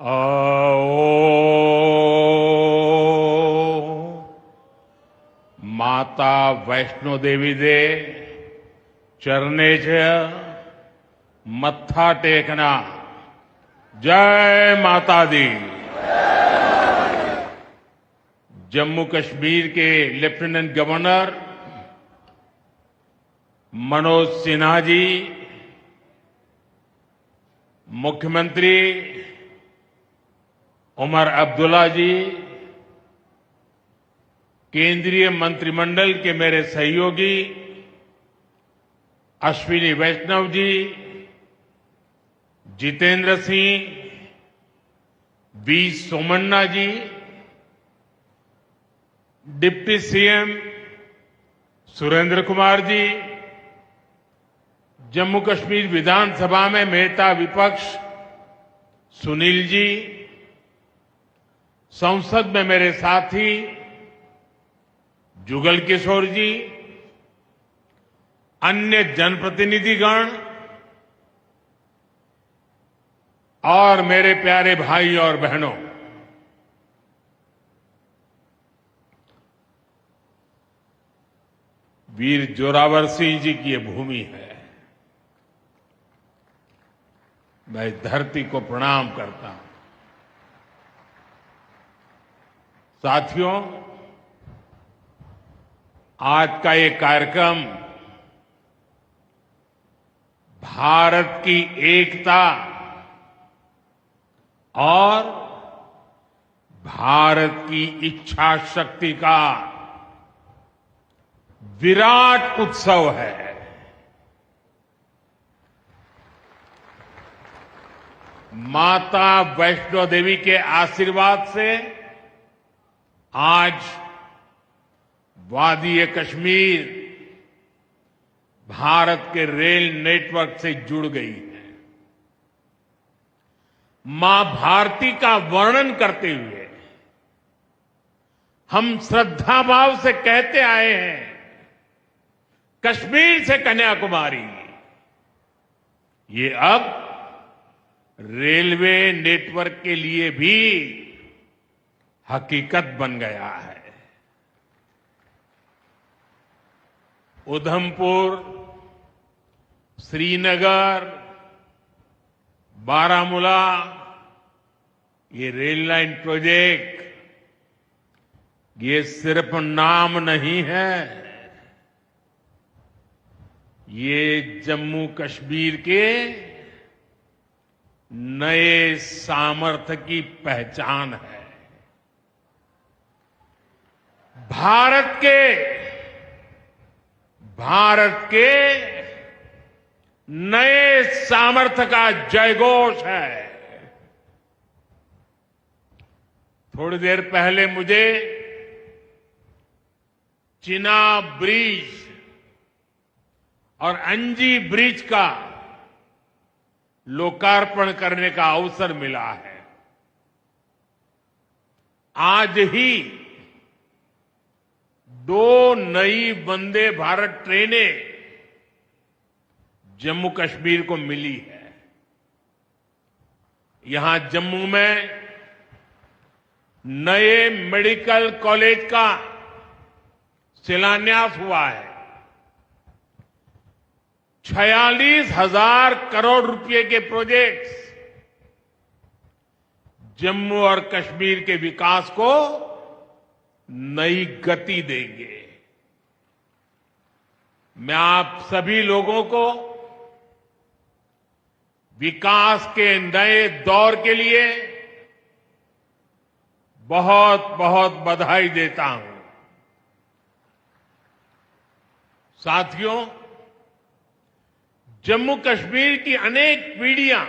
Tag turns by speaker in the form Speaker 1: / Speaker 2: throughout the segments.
Speaker 1: आओ माता वैष्णो देवी दे चरणे च मत्था टेकना। जय माता दी। जम्मू कश्मीर के लेफ्टिनेंट गवर्नर मनोज सिन्हा जी, मुख्यमंत्री उमर अब्दुल्ला जी, केंद्रीय मंत्रिमंडल के मेरे सहयोगी Ashwini Vaishnaw ji, Jitendra Singh, V Somanna ji, deputy CM Surendra Kumar ji, Jammu Kashmir विधानसभा में नेता विपक्ष सुनील जी, संसद में मेरे साथी जुगल किशोर जी, अन्य जनप्रतिनिधिगण और मेरे प्यारे भाई और बहनों, वीर जोरावर सिंह जी की ये भूमि है। मैं धरती को प्रणाम करता हूं। साथियों, आज का ये कार्यक्रम भारत की एकता और भारत की इच्छा शक्ति का विराट उत्सव है। माता वैष्णो देवी के आशीर्वाद से आज वादी कश्मीर भारत के रेल नेटवर्क से जुड़ गई है। मां भारती का वर्णन करते हुए हम श्रद्धा भाव से कहते आए हैं, कश्मीर से कन्याकुमारी। ये अब रेलवे नेटवर्क के लिए भी हकीकत बन गया है। उधमपुर, श्रीनगर, बारामूला, ये रेल लाइन प्रोजेक्ट ये सिर्फ नाम नहीं है, ये जम्मू कश्मीर के नए सामर्थ्य की पहचान है। भारत के नए सामर्थ्य का जयघोष है। थोड़ी देर पहले मुझे चिनाब ब्रिज और अंजी ब्रिज का लोकार्पण करने का अवसर मिला है। आज ही 2 नई वंदे भारत ट्रेनें जम्मू कश्मीर को मिली है। यहां जम्मू में नए मेडिकल कॉलेज का शिलान्यास हुआ है। 46,000 करोड़ रुपए के प्रोजेक्ट्स जम्मू और कश्मीर के विकास को नई गति देंगे। मैं आप सभी लोगों को विकास के नए दौर के लिए बहुत बहुत बधाई देता हूं। साथियों, जम्मू कश्मीर की अनेक पीढ़ियां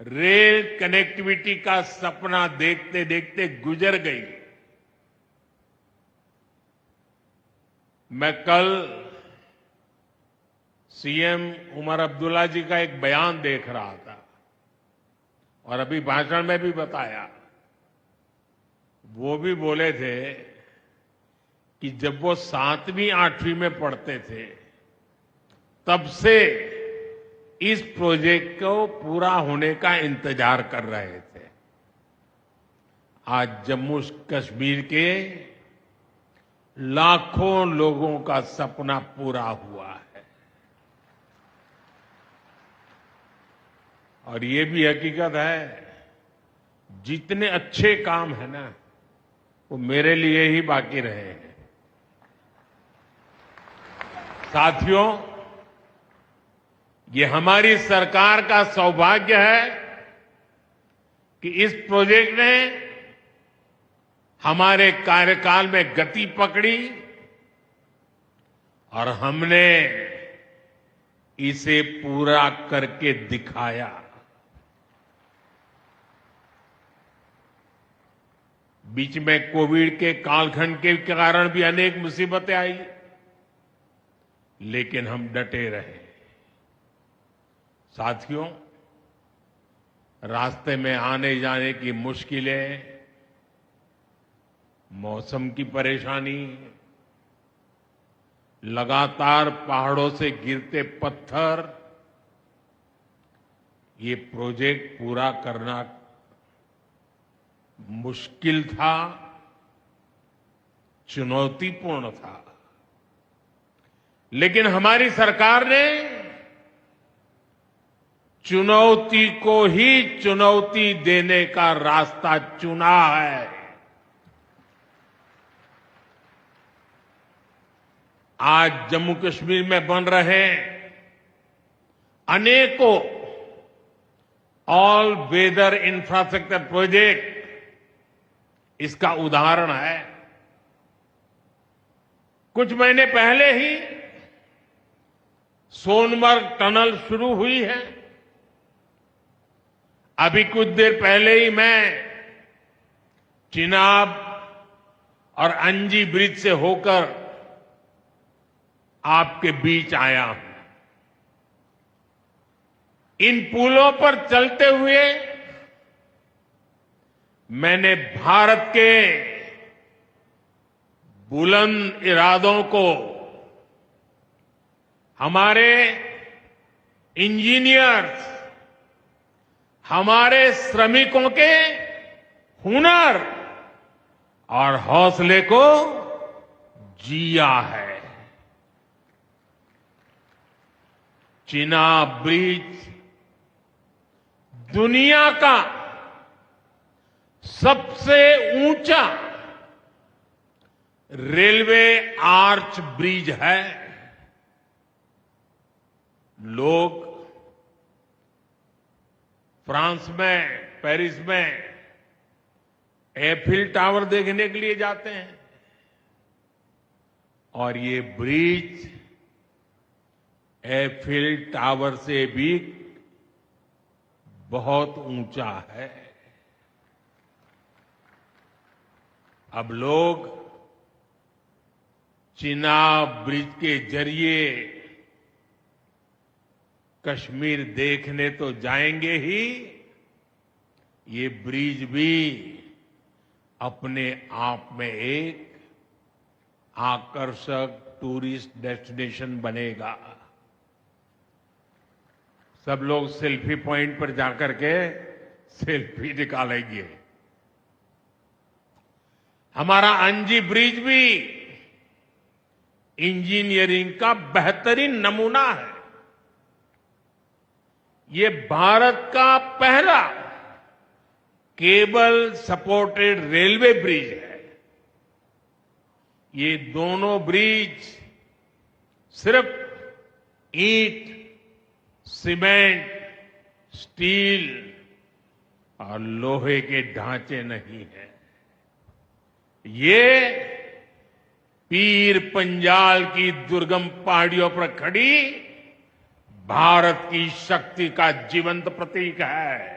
Speaker 1: रेल कनेक्टिविटी का सपना देखते देखते गुजर गई। मैं कल सीएम उमर अब्दुल्ला जी का एक बयान देख रहा था और अभी भाषण में भी बताया। वो भी बोले थे कि जब वो 7वीं 8वीं में पढ़ते थे तब से इस प्रोजेक्ट को पूरा होने का इंतजार कर रहे थे। आज जम्मू कश्मीर के लाखों लोगों का सपना पूरा हुआ है। और ये भी हकीकत है, जितने अच्छे काम है ना, वो मेरे लिए ही बाकी रहे हैं। साथियों, ये हमारी सरकार का सौभाग्य है कि इस प्रोजेक्ट ने हमारे कार्यकाल में गति पकड़ी और हमने इसे पूरा करके दिखाया। बीच में कोविड के कालखंड के कारण भी अनेक मुसीबतें आई, लेकिन हम डटे रहे। साथियों, रास्ते में आने जाने की मुश्किलें, मौसम की परेशानी, लगातार पहाड़ों से गिरते पत्थर, ये प्रोजेक्ट पूरा करना मुश्किल था, चुनौतीपूर्ण था। लेकिन हमारी सरकार ने चुनौती को ही चुनौती देने का रास्ता चुना है। आज जम्मू कश्मीर में बन रहे अनेकों ऑल वेदर इंफ्रास्ट्रक्चर प्रोजेक्ट इसका उदाहरण है। कुछ महीने पहले ही सोनमर्ग टनल शुरू हुई है। अभी कुछ देर पहले ही मैं चिनाब और अंजी ब्रिज से होकर आपके बीच आया हूं। इन पुलों पर चलते हुए मैंने भारत के बुलंद इरादों को, हमारे इंजीनियर्स, हमारे श्रमिकों के हुनर और हौसले को जिया है। चिनाब ब्रिज दुनिया का सबसे ऊंचा रेलवे आर्च ब्रिज है। लोग फ्रांस में, पेरिस में एफिल टावर देखने के लिए जाते हैं, और ये ब्रिज एफिल टावर से भी बहुत ऊंचा है। अब लोग चिनाब ब्रिज के जरिए कश्मीर देखने तो जाएंगे ही, ये ब्रिज भी अपने आप में एक आकर्षक टूरिस्ट डेस्टिनेशन बनेगा। सब लोग सेल्फी पॉइंट पर जाकर के सेल्फी निकालेंगे। हमारा अंजी ब्रिज भी इंजीनियरिंग का बेहतरीन नमूना है। ये भारत का पहला केबल सपोर्टेड रेलवे ब्रिज है। ये दोनों ब्रिज सिर्फ ईंट, सीमेंट, स्टील और लोहे के ढांचे नहीं है। ये पीर पंजाल की दुर्गम पहाड़ियों पर खड़ी भारत की शक्ति का जीवंत प्रतीक है।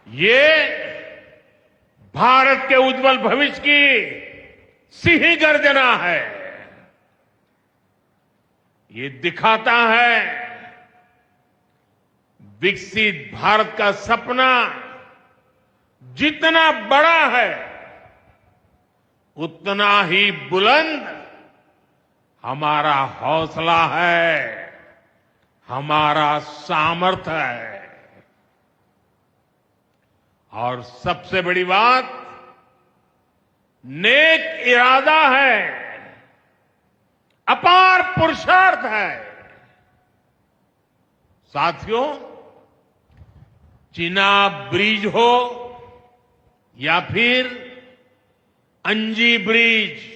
Speaker 1: ये भारत के उज्जवल भविष्य की सिंह गर्जना है। ये दिखाता है विकसित भारत का सपना जितना बड़ा है, उतना ही बुलंद हमारा हौसला है, हमारा सामर्थ्य है। और सबसे बड़ी बात, नेक इरादा है, अपार पुरुषार्थ है। साथियों, चिनाब ब्रिज हो या फिर अंजी ब्रिज,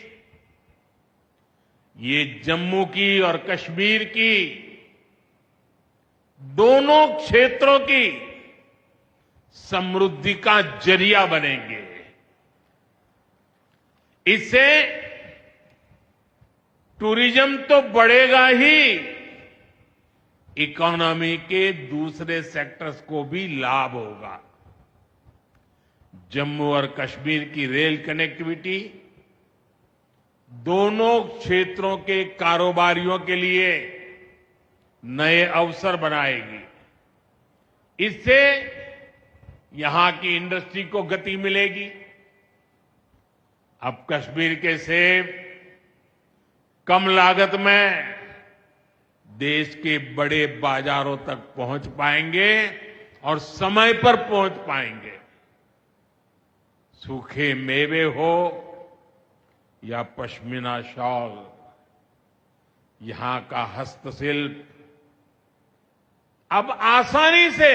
Speaker 1: ये जम्मू की और कश्मीर की दोनों क्षेत्रों की समृद्धि का जरिया बनेंगे। इससे टूरिज्म तो बढ़ेगा ही, इकोनॉमी के दूसरे सेक्टर्स को भी लाभ होगा। जम्मू और कश्मीर की रेल कनेक्टिविटी दोनों क्षेत्रों के कारोबारियों के लिए नए अवसर बनाएगी। इससे यहां की इंडस्ट्री को गति मिलेगी। अब कश्मीर के सेब कम लागत में देश के बड़े बाजारों तक पहुंच पाएंगे और समय पर पहुंच पाएंगे। सूखे मेवे हो या पश्मीना शॉल, यहां का हस्तशिल्प अब आसानी से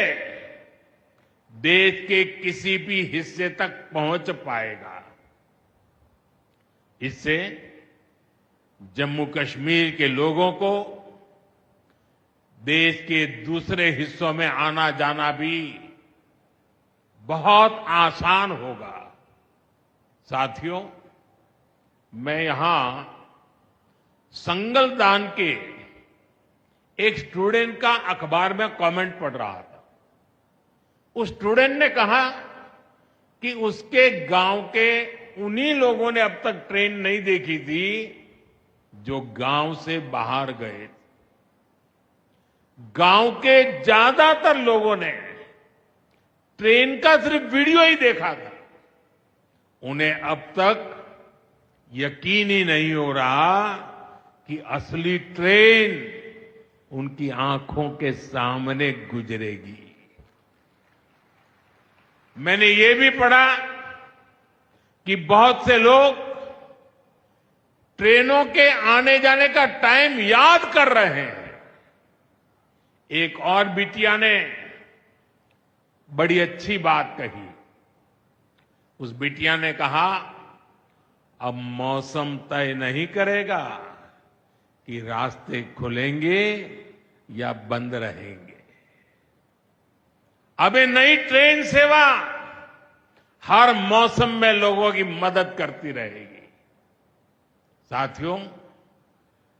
Speaker 1: देश के किसी भी हिस्से तक पहुंच पाएगा। इससे जम्मू कश्मीर के लोगों को देश के दूसरे हिस्सों में आना जाना भी बहुत आसान होगा। साथियों, मैं यहां संगलदान के एक स्टूडेंट का अखबार में कमेंट पढ़ रहा था। उस स्टूडेंट ने कहा कि उसके गांव के उन्हीं लोगों ने अब तक ट्रेन नहीं देखी थी जो गांव से बाहर गए। गांव के ज्यादातर लोगों ने ट्रेन का सिर्फ वीडियो ही देखा था। उन्हें अब तक यकीन ही नहीं हो रहा कि असली ट्रेन उनकी आंखों के सामने गुजरेगी। मैंने ये भी पढ़ा कि बहुत से लोग ट्रेनों के आने जाने का टाइम याद कर रहे हैं। एक और बिटिया ने बड़ी अच्छी बात कही। उस बिटिया ने कहा, अब मौसम तय नहीं करेगा कि रास्ते खुलेंगे या बंद रहेंगे। अब ये नई ट्रेन सेवा हर मौसम में लोगों की मदद करती रहेगी। साथियों,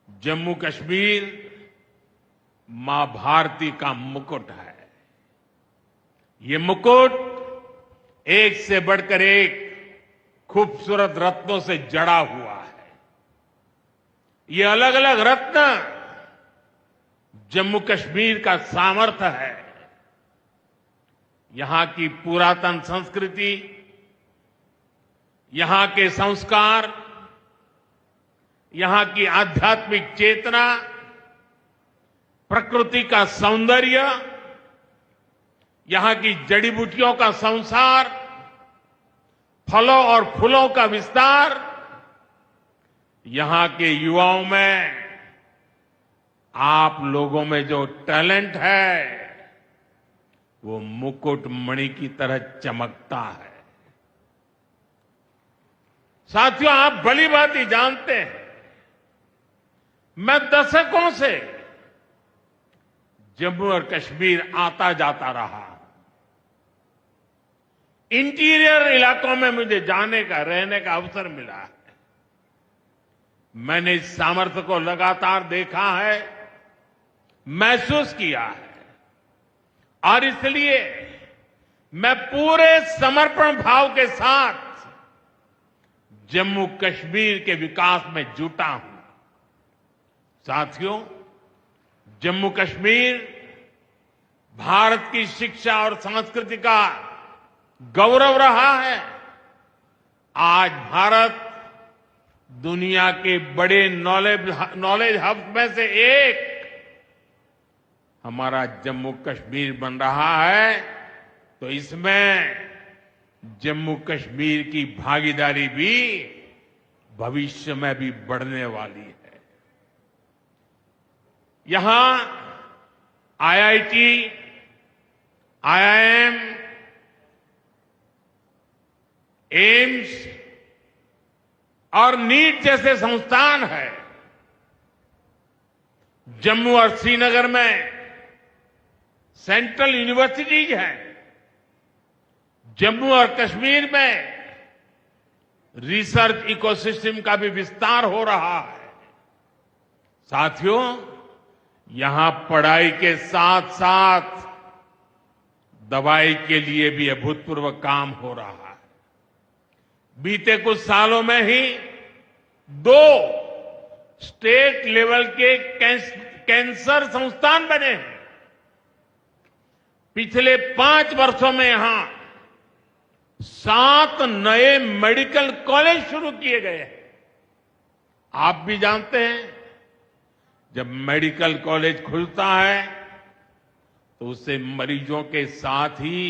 Speaker 1: जम्मू कश्मीर मां भारती का मुकुट है। ये मुकुट एक से बढ़कर एक खूबसूरत रत्नों से जड़ा हुआ है। ये अलग अलग रत्न जम्मू कश्मीर का सामर्थ्य है। यहां की पुरातन संस्कृति, यहां के संस्कार, यहां की आध्यात्मिक चेतना, प्रकृति का सौंदर्य, यहां की जड़ी बूटियों का संसार, फलों और फूलों का विस्तार, यहां के युवाओं में, आप लोगों में जो टैलेंट है वो मुकुट मणि की तरह चमकता है। साथियों, आप भली बात ही जानते हैं, मैं दशकों से जम्मू और कश्मीर आता जाता रहा। इंटीरियर इलाकों में मुझे जाने का, रहने का अवसर मिला है। मैंने इस सामर्थ्य को लगातार देखा है, महसूस किया है, और इसलिए मैं पूरे समर्पण भाव के साथ जम्मू कश्मीर के विकास में जुटा हूं। साथियों, जम्मू कश्मीर भारत की शिक्षा और संस्कृति का गौरव रहा है। आज भारत दुनिया के बड़े नॉलेज हब में से एक हमारा जम्मू कश्मीर बन रहा है, तो इसमें जम्मू कश्मीर की भागीदारी भी भविष्य में भी बढ़ने वाली है। यहां आईआईटी, आईआईएम, एम्स और नीट जैसे संस्थान है। जम्मू और श्रीनगर में सेंट्रल यूनिवर्सिटीज हैं। जम्मू और कश्मीर में रिसर्च इकोसिस्टम का भी विस्तार हो रहा है। साथियों, यहां पढ़ाई के साथ साथ दवाई के लिए भी अभूतपूर्व काम हो रहा है। बीते कुछ सालों में ही 2 स्टेट लेवल के कैंसर संस्थान बने हैं। पिछले 5 वर्षों में यहां 7 नए मेडिकल कॉलेज शुरू किए गए हैं। आप भी जानते हैं, जब मेडिकल कॉलेज खुलता है तो उससे मरीजों के साथ ही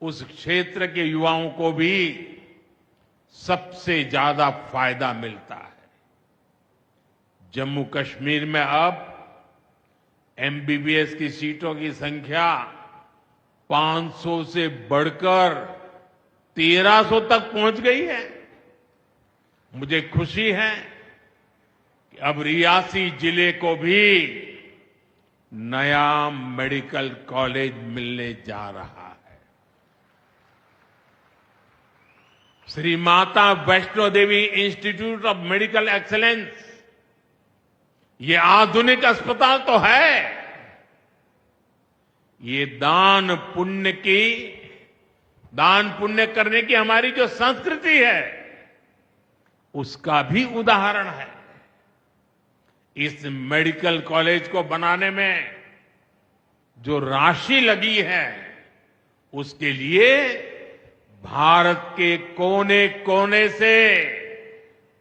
Speaker 1: उस क्षेत्र के युवाओं को भी सबसे ज्यादा फायदा मिलता है। जम्मू कश्मीर में अब एमबीबीएस की सीटों की संख्या 500 से बढ़कर 1300 तक पहुंच गई है। मुझे खुशी है कि अब रियासी जिले को भी नया मेडिकल कॉलेज मिलने जा रहा है। Shri Mata Vaishno Devi institute of medical excellence, ये आधुनिक अस्पताल तो है, ये दान पुण्य करने की हमारी जो संस्कृति है उसका भी उदाहरण है। इस मेडिकल कॉलेज को बनाने में जो राशि लगी है उसके लिए भारत के कोने कोने से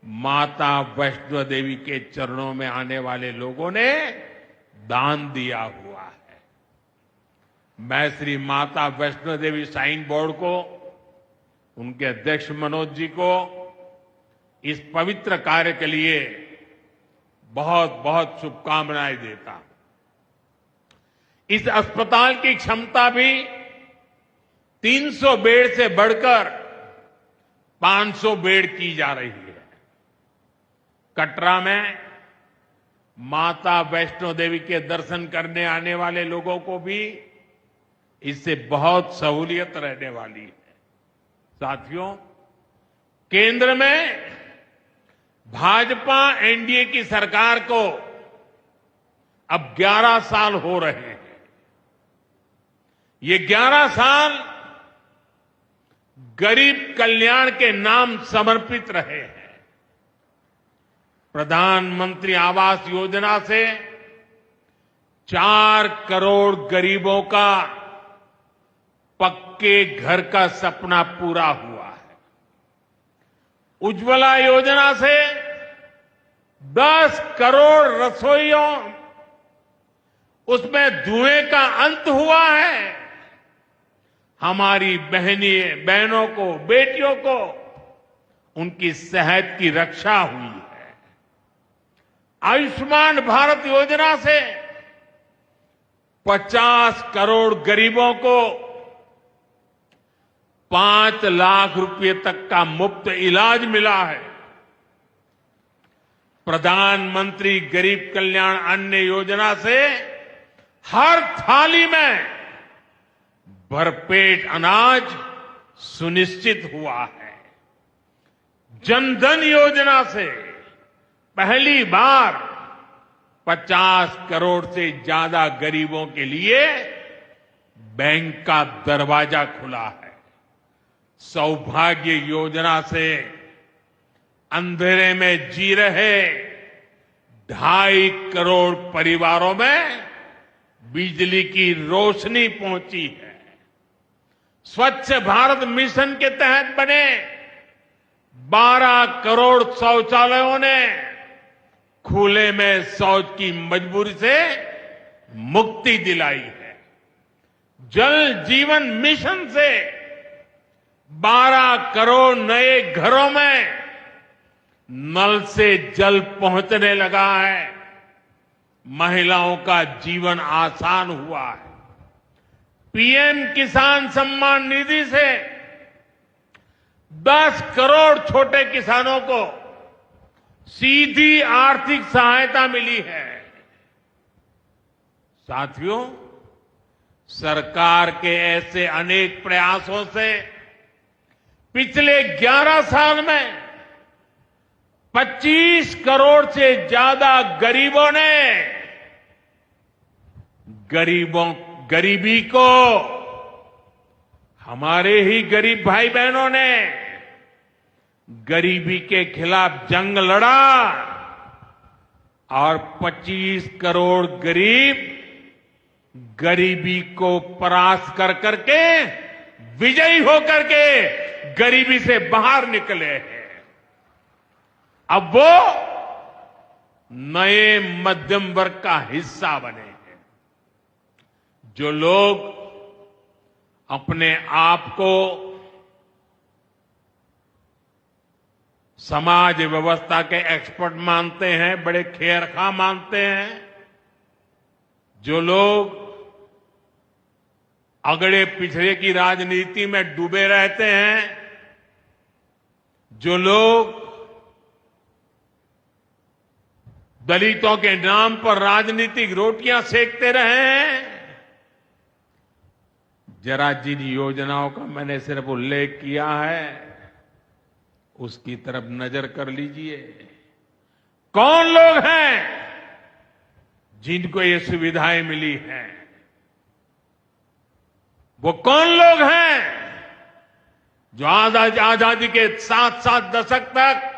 Speaker 1: माता वैष्णो देवी के चरणों में आने वाले लोगों ने दान दिया हुआ है। मैं श्री माता वैष्णो देवी श्राइन बोर्ड को, उनके अध्यक्ष मनोज जी को इस पवित्र कार्य के लिए बहुत बहुत शुभकामनाएं देता हूं। इस अस्पताल की क्षमता भी 300 बेड से बढ़कर 500 बेड की जा रही है। कटरा में माता वैष्णो देवी के दर्शन करने आने वाले लोगों को भी इससे बहुत सहूलियत रहने वाली है। साथियों, केंद्र में भाजपा एनडीए की सरकार को अब 11 साल हो रहे हैं। ये 11 साल गरीब कल्याण के नाम समर्पित रहे हैं। प्रधानमंत्री आवास योजना से 4 करोड़ गरीबों का पक्के घर का सपना पूरा हुआ है। उज्ज्वला योजना से 10 करोड़ रसोइयों, उसमें धुएं का अंत हुआ है। हमारी बहनों को, बेटियों को उनकी सेहत की रक्षा हुई है। आयुष्मान भारत योजना से 50 करोड़ गरीबों को 5 लाख रुपए तक का मुफ्त इलाज मिला है। प्रधानमंत्री गरीब कल्याण अन्न योजना से हर थाली में भरपेट अनाज सुनिश्चित हुआ है। जनधन योजना से पहली बार 50 करोड़ से ज्यादा गरीबों के लिए बैंक का दरवाजा खुला है। सौभाग्य योजना से अंधेरे में जी रहे 2.5 करोड़ परिवारों में बिजली की रोशनी पहुंची है। स्वच्छ भारत मिशन के तहत बने 12 करोड़ शौचालयों ने खुले में शौच की मजबूरी से मुक्ति दिलाई है। जल जीवन मिशन से 12 करोड़ नए घरों में नल से जल पहुंचने लगा है। महिलाओं का जीवन आसान हुआ है। पीएम किसान सम्मान निधि से 10 करोड़ छोटे किसानों को सीधी आर्थिक सहायता मिली है। साथियों, सरकार के ऐसे अनेक प्रयासों से पिछले 11 साल में 25 करोड़ से ज्यादा गरीबों ने गरीबी को, हमारे ही गरीब भाई बहनों ने गरीबी के खिलाफ जंग लड़ा और 25 करोड़ गरीब गरीबी को परास्त कर करके विजयी होकर के गरीबी से बाहर निकले हैं। अब वो नए मध्यम वर्ग का हिस्सा बने हैं। जो लोग अपने आप को समाज व्यवस्था के एक्सपर्ट मानते हैं, बड़े खेरखा मानते हैं, जो लोग अगड़े पिछड़े की राजनीति में डूबे रहते हैं, जो लोग दलितों के नाम पर राजनीतिक रोटियां सेकते रहे हैं, जरा जिन योजनाओं का मैंने सिर्फ उल्लेख किया है उसकी तरफ नजर कर लीजिए। कौन लोग हैं जिनको ये सुविधाएं मिली हैं? वो कौन लोग हैं जो आजादी के 7 दशक तक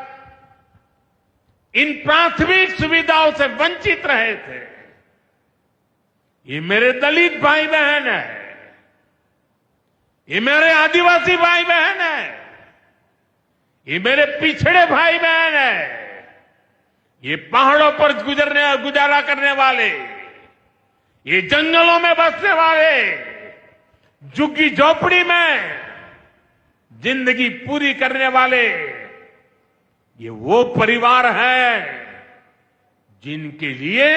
Speaker 1: इन प्राथमिक सुविधाओं से वंचित रहे थे? ये मेरे दलित भाई बहन है, ये मेरे आदिवासी भाई बहन है, ये मेरे पिछड़े भाई बहन है, ये पहाड़ों पर गुजारा करने वाले, ये जंगलों में बसने वाले, झुग्गी झोपड़ी में जिंदगी पूरी करने वाले, ये वो परिवार है जिनके लिए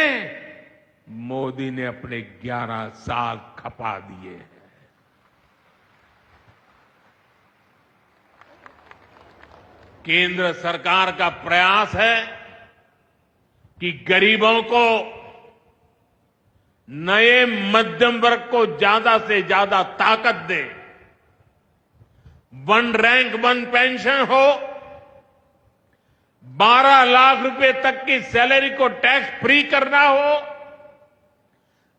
Speaker 1: मोदी ने अपने 11 साल खपा दिए हैं। केंद्र सरकार का प्रयास है कि गरीबों को, नए मध्यम वर्ग को ज्यादा से ज्यादा ताकत दे। 1 रैंक 1 पेंशन हो, 12 लाख रुपए तक की सैलरी को टैक्स फ्री करना हो,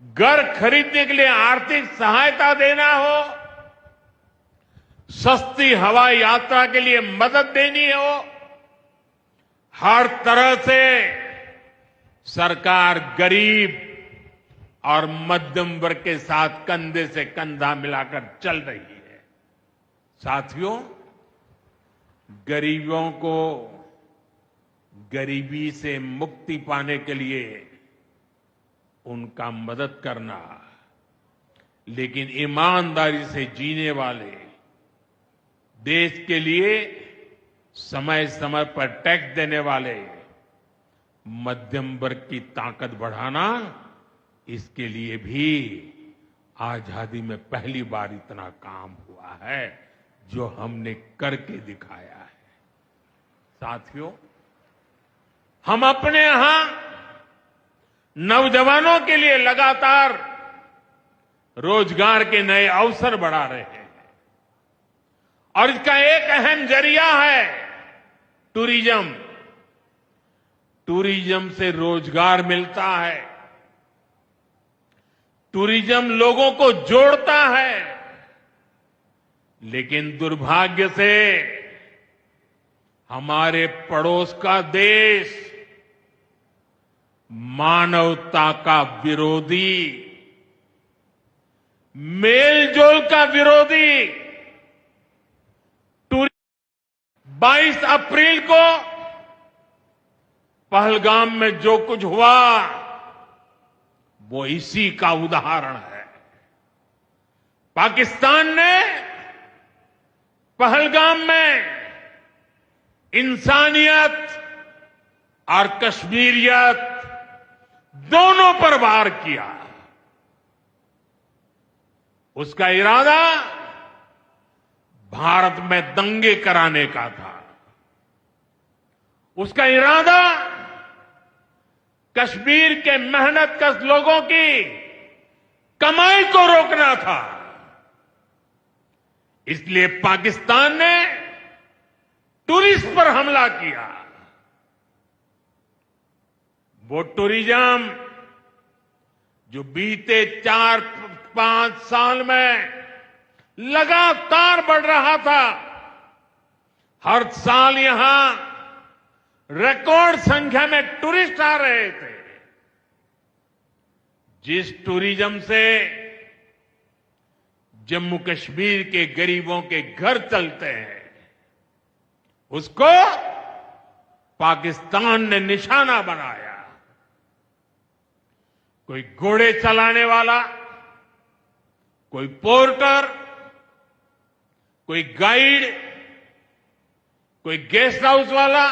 Speaker 1: घर खरीदने के लिए आर्थिक सहायता देना हो, सस्ती हवाई यात्रा के लिए मदद देनी हो, हर तरह से सरकार गरीब और मध्यम वर्ग के साथ कंधे से कंधा मिलाकर चल रही है। साथियों, गरीबों को गरीबी से मुक्ति पाने के लिए उनका मदद करना, लेकिन ईमानदारी से जीने वाले, देश के लिए समय समय पर टैक्स देने वाले मध्यम वर्ग की ताकत बढ़ाना, इसके लिए भी आजादी में पहली बार इतना काम हुआ है जो हमने करके दिखाया है। साथियों, हम अपने यहां नौजवानों के लिए लगातार रोजगार के नए अवसर बढ़ा रहे हैं और इसका एक अहम जरिया है टूरिज्म। टूरिज्म से रोजगार मिलता है, टूरिज्म लोगों को जोड़ता है, लेकिन दुर्भाग्य से हमारे पड़ोस का देश मानवता का विरोधी, मेलजोल का विरोधी, 22 अप्रैल को पहलगाम में जो कुछ हुआ वो इसी का उदाहरण है। पाकिस्तान ने पहलगाम में इंसानियत और कश्मीरियत दोनों पर वार किया। उसका इरादा भारत में दंगे कराने का था। उसका इरादा कश्मीर के मेहनतकश लोगों की कमाई को रोकना था। इसलिए पाकिस्तान ने टूरिस्ट पर हमला किया। वो टूरिज्म जो बीते 4-5 साल में लगातार बढ़ रहा था, हर साल यहां रिकॉर्ड संख्या में टूरिस्ट आ रहे थे। जिस टूरिज्म से जम्मू कश्मीर के गरीबों के घर चलते हैं, उसको पाकिस्तान ने निशाना बनाया। कोई घोड़े चलाने वाला, कोई पोर्टर, कोई गाइड, कोई गेस्ट हाउस वाला,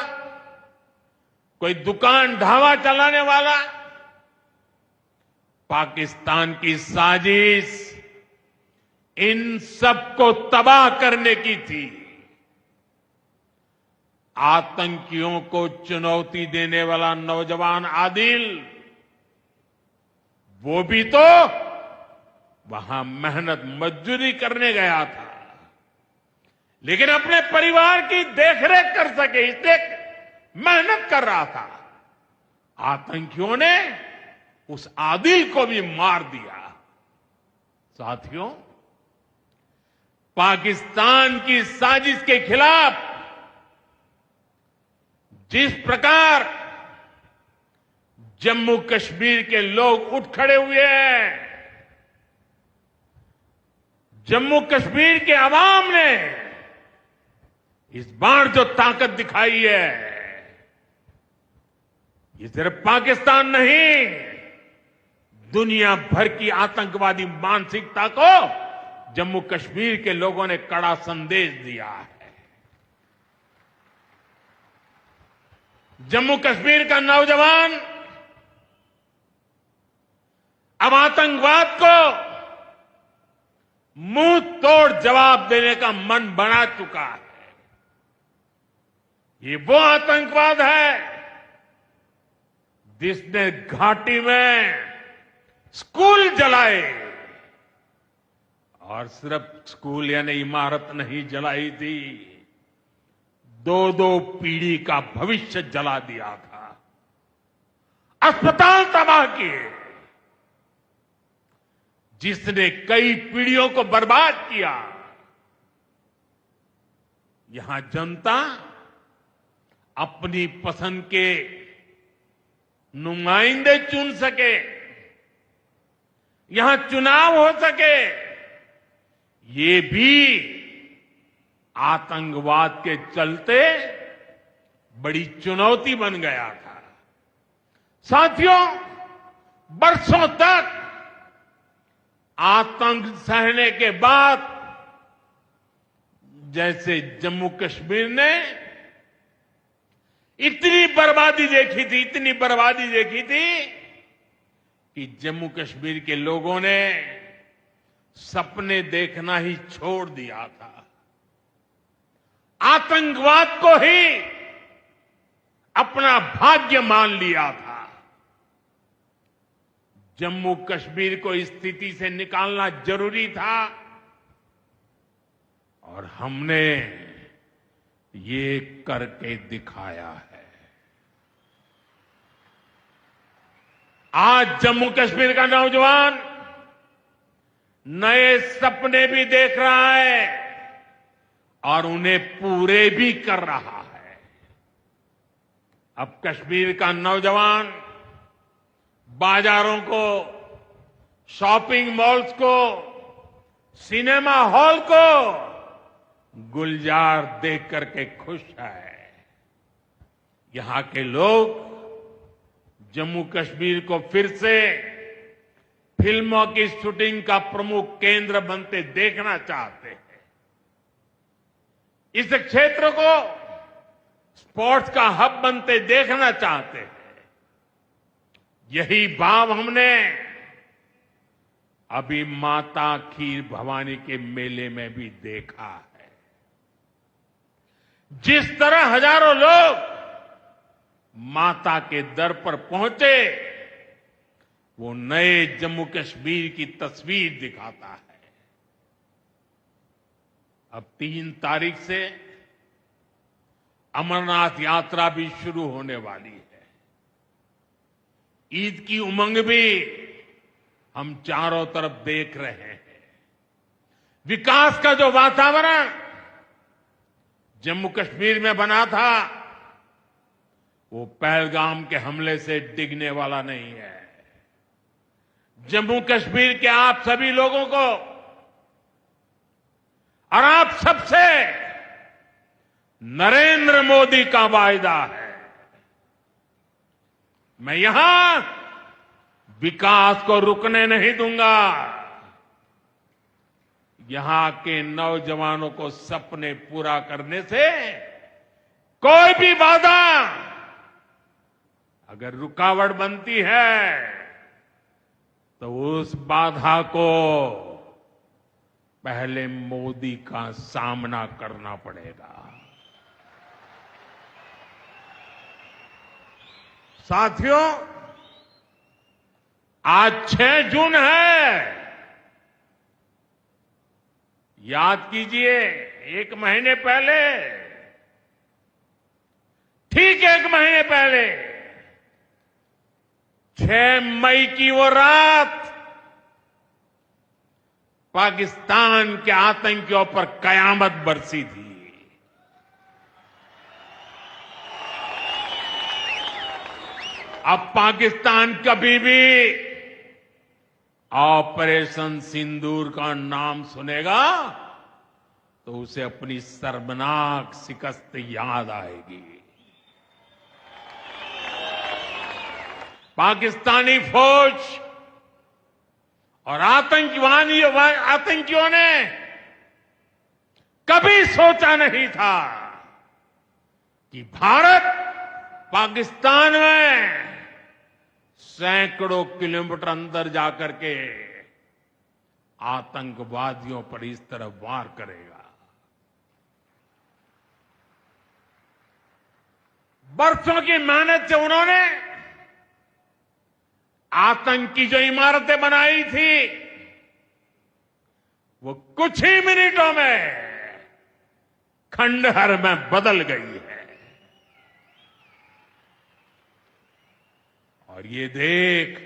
Speaker 1: कोई दुकान ढाबा चलाने वाला, पाकिस्तान की साजिश इन सबको तबाह करने की थी। आतंकियों को चुनौती देने वाला नौजवान आदिल, वो भी तो वहां मेहनत मजदूरी करने गया था, लेकिन अपने परिवार की देखरेख कर सके इसलिए मेहनत कर रहा था। आतंकियों ने उस आदिल को भी मार दिया। साथियों, पाकिस्तान की साजिश के खिलाफ जिस प्रकार जम्मू कश्मीर के लोग उठ खड़े हुए हैं, जम्मू कश्मीर के अवाम ने इस बार जो ताकत दिखाई है, ये सिर्फ पाकिस्तान नहीं, दुनिया भर की आतंकवादी मानसिकता को जम्मू कश्मीर के लोगों ने कड़ा संदेश दिया है। जम्मू कश्मीर का नौजवान अब आतंकवाद को मुंह तोड़ जवाब देने का मन बना चुका है। ये वो आतंकवाद है जिसने घाटी में स्कूल जलाए, और सिर्फ स्कूल यानी इमारत नहीं जलाई थी, 2-2 पीढ़ी का भविष्य जला दिया था, अस्पताल तबाह किए, जिसने कई पीढ़ियों को बर्बाद किया। यहां जनता अपनी पसंद के नुमाइंदे चुन सके, यहां चुनाव हो सके, ये भी आतंकवाद के चलते बड़ी चुनौती बन गया था। साथियों, बरसों तक आतंक सहने के बाद जैसे जम्मू कश्मीर ने इतनी बर्बादी देखी थी कि जम्मू कश्मीर के लोगों ने सपने देखना ही छोड़ दिया था। आतंकवाद को ही अपना भाग्य मान लिया था। जम्मू कश्मीर को इस स्थिति से निकालना जरूरी था, और हमने ये करके दिखाया है। आज जम्मू कश्मीर का नौजवान नए सपने भी देख रहा है और उन्हें पूरे भी कर रहा है। अब कश्मीर का नौजवान बाजारों को, शॉपिंग मॉल्स को, सिनेमा हॉल को गुलजार देख करके खुश है। यहां के लोग जम्मू कश्मीर को फिर से फिल्मों की शूटिंग का प्रमुख केंद्र बनते देखना चाहते हैं। इस क्षेत्र को स्पोर्ट्स का हब बनते देखना चाहते हैं। यही भाव हमने अभी माता खीर भवानी के मेले में भी देखा है। जिस तरह हजारों लोग माता के दर पर पहुंचे, वो नए जम्मू कश्मीर की तस्वीर दिखाता है। अब 3 तारीख से अमरनाथ यात्रा भी शुरू होने वाली है। ईद की उमंग भी हम चारों तरफ देख रहे हैं। विकास का जो वातावरण जम्मू कश्मीर में बना था, वो पहलगाम के हमले से डिगने वाला नहीं है। जम्मू कश्मीर के आप सभी लोगों को और आप सबसे नरेंद्र मोदी का वायदा है। मैं यहां विकास को रुकने नहीं दूंगा। यहां के नौजवानों को सपने पूरा करने से कोई भी बाधा अगर रुकावट बनती है, तो उस बाधा को पहले मोदी का सामना करना पड़ेगा। साथियों, आज 6 जून है। याद कीजिए, 1 महीने पहले, ठीक 1 महीने पहले 6 मई की वो रात पाकिस्तान के आतंकियों पर कयामत बरसी थी। अब पाकिस्तान कभी भी ऑपरेशन सिंदूर का नाम सुनेगा तो उसे अपनी शर्मनाक शिकस्त याद आएगी। पाकिस्तानी फौज और आतंकियों ने कभी सोचा नहीं था कि भारत पाकिस्तान में सैकड़ों किलोमीटर अंदर जाकर के आतंकवादियों पर इस तरह वार करेगा। बरसों की मेहनत से उन्होंने आतंक की जो इमारतें बनाई थी, वो कुछ ही मिनटों में खंडहर में बदल गई है। और ये देख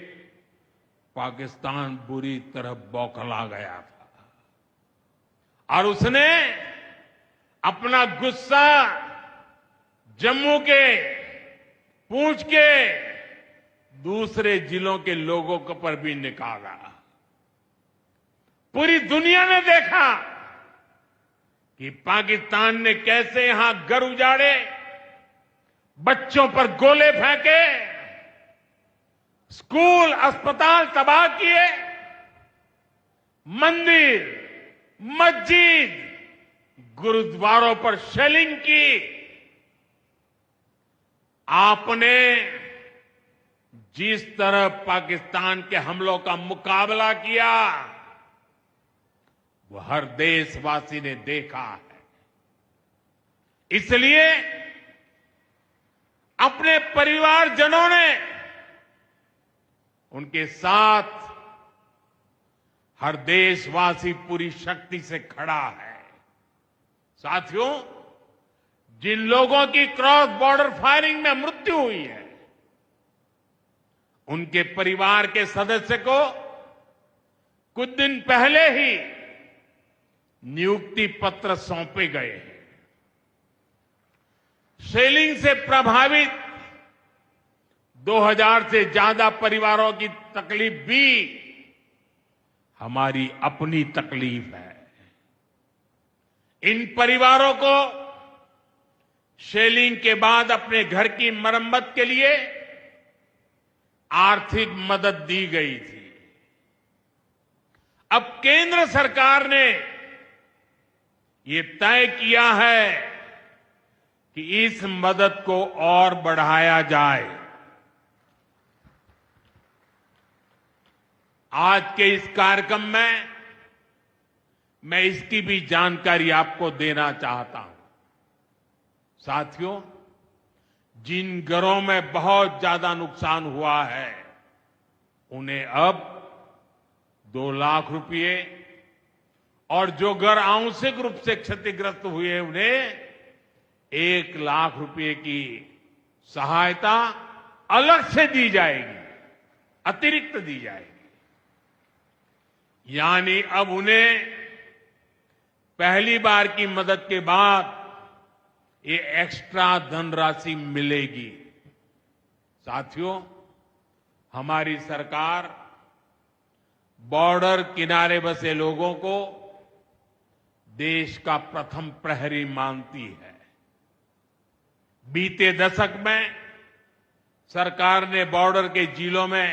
Speaker 1: पाकिस्तान बुरी तरह बौखला गया था और उसने अपना गुस्सा जम्मू के, पूंछ के दूसरे जिलों के लोगों के पर भी निकाला। पूरी दुनिया ने देखा कि पाकिस्तान ने कैसे यहां घर उजाड़े, बच्चों पर गोले फेंके, स्कूल अस्पताल तबाह किए, मंदिर, मस्जिद, गुरुद्वारों पर शेलिंग की। आपने जिस तरह पाकिस्तान के हमलों का मुकाबला किया, वो हर देशवासी ने देखा है। इसलिए अपने परिवारजनों ने उनके साथ हर देशवासी पूरी शक्ति से खड़ा है। साथियों, जिन लोगों की क्रॉस बॉर्डर फायरिंग में मृत्यु हुई है, उनके परिवार के सदस्य को कुछ दिन पहले ही नियुक्ति पत्र सौंपे गए हैं। शेलिंग से प्रभावित 2000 से ज्यादा परिवारों की तकलीफ भी हमारी अपनी तकलीफ है। इन परिवारों को शेलिंग के बाद अपने घर की मरम्मत के लिए आर्थिक मदद दी गई थी। अब केंद्र सरकार ने ये तय किया है कि इस मदद को और बढ़ाया जाए। आज के इस कार्यक्रम में मैं इसकी भी जानकारी आपको देना चाहता हूं। साथियों, जिन घरों में बहुत ज्यादा नुकसान हुआ है उन्हें अब 2 लाख रुपए और जो घर आंशिक रूप से क्षतिग्रस्त हुए उन्हें 1 लाख रुपए की सहायता अलग से दी जाएगी, अतिरिक्त दी जाएगी। यानी अब उन्हें पहली बार की मदद के बाद ये एक्स्ट्रा धनराशि मिलेगी। साथियों, हमारी सरकार बॉर्डर किनारे बसे लोगों को देश का प्रथम प्रहरी मानती है। बीते दशक में सरकार ने बॉर्डर के जिलों में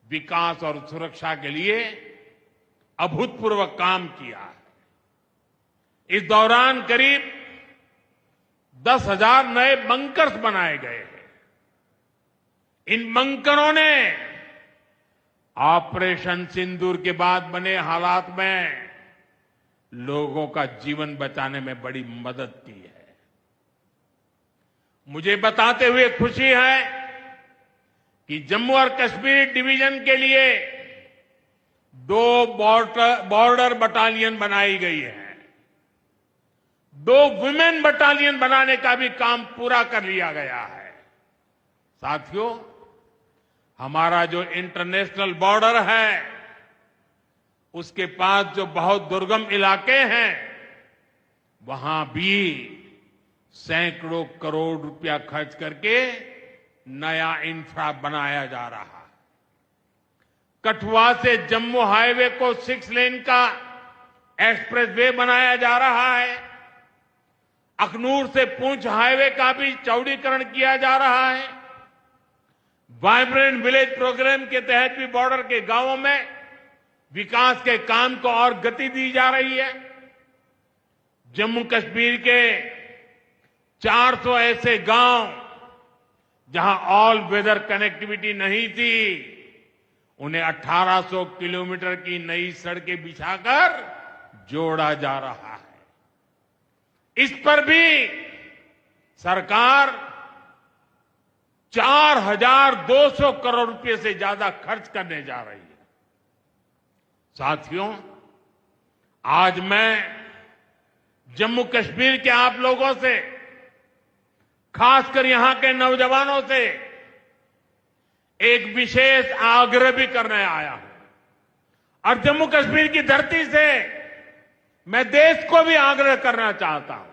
Speaker 1: विकास और सुरक्षा के लिए अभूतपूर्व काम किया है। इस दौरान करीब 10,000 नए बंकर्स बनाए गए हैं। इन बंकरों ने ऑपरेशन सिंदूर के बाद बने हालात में लोगों का जीवन बचाने में बड़ी मदद की है। मुझे बताते हुए खुशी है कि जम्मू और कश्मीर डिवीजन के लिए 2 बॉर्डर बटालियन बनाई गई है। 2 वुमेन बटालियन बनाने का भी काम पूरा कर लिया गया है। साथियों, हमारा जो इंटरनेशनल बॉर्डर है उसके पास जो बहुत दुर्गम इलाके हैं वहां भी सैकड़ों करोड़ रुपया खर्च करके नया इंफ्रा बनाया जा रहा है। कठुआ से जम्मू हाईवे को 6 लेन का एक्सप्रेसवे बनाया जा रहा है। अखनूर से पुंछ हाईवे का भी चौड़ीकरण किया जा रहा है। वाइब्रेंट विलेज प्रोग्राम के तहत भी बॉर्डर के गांवों में विकास के काम को और गति दी जा रही है। जम्मू कश्मीर के 400 ऐसे गांव जहां ऑल वेदर कनेक्टिविटी नहीं थी, उन्हें 1800 किलोमीटर की नई सड़कें बिछाकर जोड़ा जा रहा है। इस पर भी सरकार 4,200 करोड़ रुपए से ज्यादा खर्च करने जा रही है। साथियों, आज मैं जम्मू कश्मीर के आप लोगों से, खासकर यहां के नौजवानों से एक विशेष आग्रह भी करने आया हूं। और जम्मू कश्मीर की धरती से मैं देश को भी आग्रह करना चाहता हूं।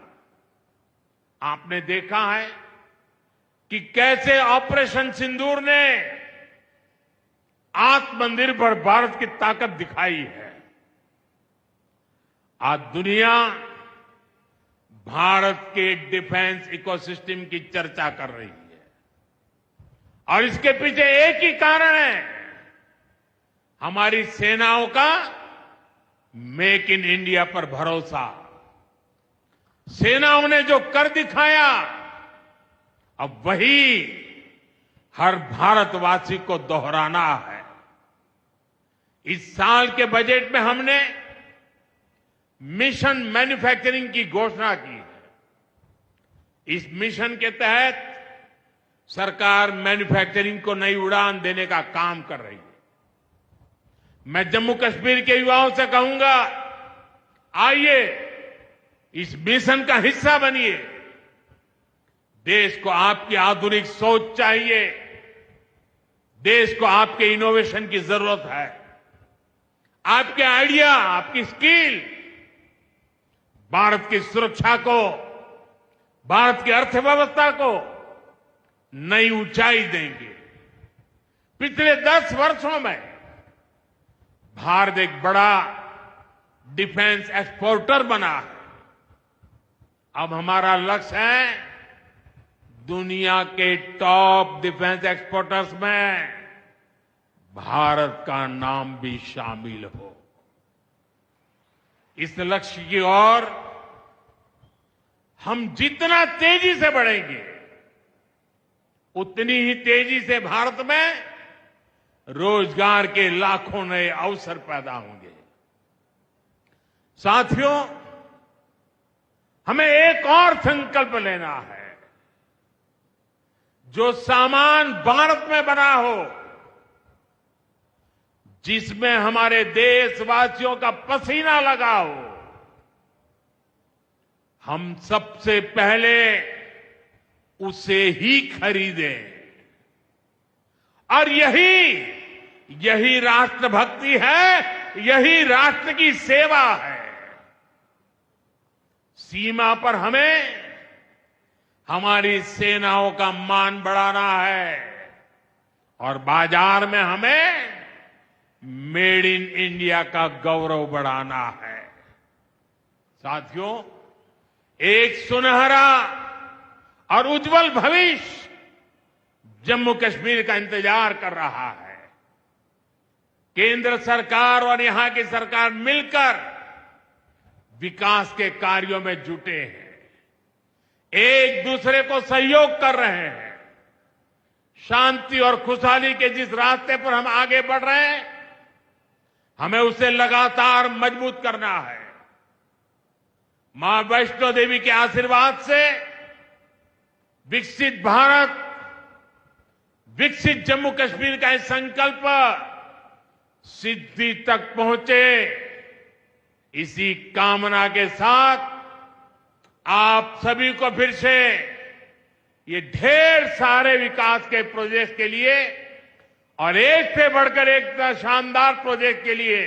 Speaker 1: आपने देखा है कि कैसे ऑपरेशन सिंदूर ने आत्मनिर्भर भारत की ताकत दिखाई है। आज दुनिया भारत के डिफेंस इकोसिस्टम की चर्चा कर रही है और इसके पीछे एक ही कारण है, हमारी सेनाओं का मेक इन इंडिया पर भरोसा। सेनाओं ने जो कर दिखाया, अब वही हर भारतवासी को दोहराना है। इस साल के बजट में हमने मिशन मैन्युफैक्चरिंग की घोषणा की है। इस मिशन के तहत सरकार मैन्युफैक्चरिंग को नई उड़ान देने का काम कर रही है। मैं जम्मू कश्मीर के युवाओं से कहूंगा, आइए इस मिशन का हिस्सा बनिए। देश को आपकी आधुनिक सोच चाहिए, देश को आपके इनोवेशन की जरूरत है। आपके आइडिया, आपकी स्किल भारत की सुरक्षा को, भारत की अर्थव्यवस्था को नई ऊंचाई देंगे। पिछले 10 वर्षों में भारत एक बड़ा डिफेंस एक्सपोर्टर बना है। अब हमारा लक्ष्य है दुनिया के टॉप डिफेंस एक्सपोर्टर्स में भारत का नाम भी शामिल हो। इस लक्ष्य की ओर हम जितना तेजी से बढ़ेंगे उतनी ही तेजी से भारत में रोजगार के लाखों नए अवसर पैदा होंगे। साथियों, हमें एक और संकल्प लेना है। जो सामान भारत में बना हो, जिसमें हमारे देशवासियों का पसीना लगा हो, हम सबसे पहले उसे ही खरीदें। और यही राष्ट्रभक्ति है, यही राष्ट्र की सेवा है। सीमा पर हमें हमारी सेनाओं का मान बढ़ाना है और बाजार में हमें मेड इन इंडिया का गौरव बढ़ाना है। साथियों, एक सुनहरा और उज्जवल भविष्य जम्मू कश्मीर का इंतजार कर रहा है। केंद्र सरकार और यहां की सरकार मिलकर विकास के कार्यों में जुटे हैं, एक दूसरे को सहयोग कर रहे हैं। शांति और खुशहाली के जिस रास्ते पर हम आगे बढ़ रहे हैं, हमें उसे लगातार मजबूत करना है। मां वैष्णो देवी के आशीर्वाद से विकसित भारत, विकसित जम्मू कश्मीर का यह संकल्प सिद्धि तक पहुंचे, इसी कामना के साथ आप सभी को फिर से ये ढेर सारे विकास के प्रोजेक्ट के लिए और एक से बढ़कर एक शानदार प्रोजेक्ट के लिए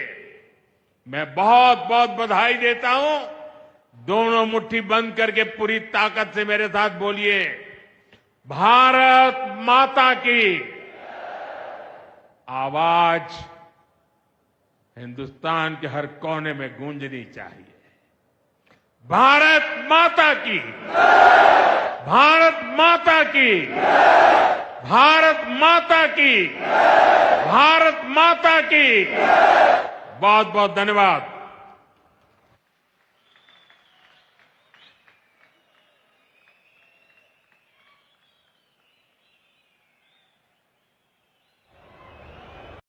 Speaker 1: मैं बहुत बहुत बधाई देता हूं। दोनों मुट्ठी बंद करके पूरी ताकत से मेरे साथ बोलिए, भारत माता की। आवाज हिंदुस्तान के हर कोने में गूंजनी चाहिए। भारत माता की, भारत माता की, भारत माता की, भारत माता की। बहुत बहुत धन्यवाद।